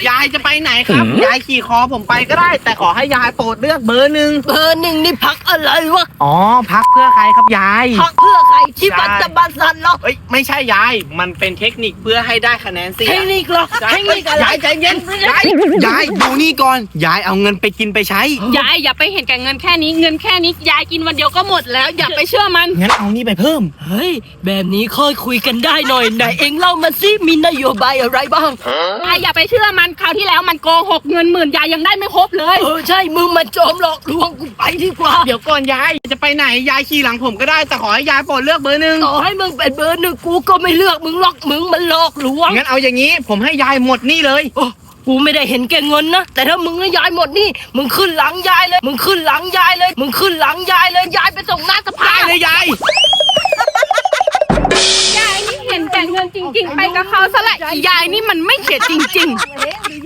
ยายจะไปไหนครับยายขี่คอผมไปก็ได้ แต่ขอให้ยายโปรดเลือกเบอร์หนึ่ง เบอร์หนึ่งนี่พักอะไรวะ อ๋อพักเพื่อใครครับยาย พักเพื่อใครที่มันจะบันสันเหรอ เอ้ยไม่ใช่ยายมันเป็นเทคนิคเพื่อให้ได้คะแนนเสีย เทคนิคเหรอเทคนิคอะไร ยายใจเย็นยายดูนี่ก่อนยายเอาเงินไปกินไปใช้ ยายอย่าไปเห็นแก่เงินแค่นี้เงินแค่นี้ยายกินวันเดียวก็หมดแล้วอย่าไปเชื่อมัน งั้นเอานี่ไปเพิ่ม เฮ้ยแบบนี้ค่อยคุยกันได้หน่อยไหนเองเล่ามาสิมีนโยบายอะไรบ้าง ยายอย่าไปเชื่อมันคราวที่แล้วมันโกหกเงินหมื่นยายยังได้ไม่ครบเลย ใช่มึงมันโจมหลอกลวงกูไปดีกว่า เดี๋ยวก่อนยายจะไปไหนยายขี่หลังผมก็ได้แต่ขอให้ยายโปรดเลือกเบอร์หนึ่ง ต่อให้มึงเป็นเบอร์หนึ่งกูก็ไม่เลือกมึงหรอกมึงมันหลอกลวง งั้นเอาอย่างนี้ผมให้ยายหมดนี่เลย โอ้กูไม่ได้เห็นแก่เงินนะแต่ถ้ามึงให้ยายหมดนี่มึงขึ้นหลังยายเลยมึงขึ้นหลังยายเลยมึงขึ้นหลังยายเลยยายไปส่งหน้าสภา ได้เลยยาย ยายนี่เห็นแก่เงินจริง ๆ ไปกับเขาซะแหละยายนี่มันไม่เข็ดจริง ๆ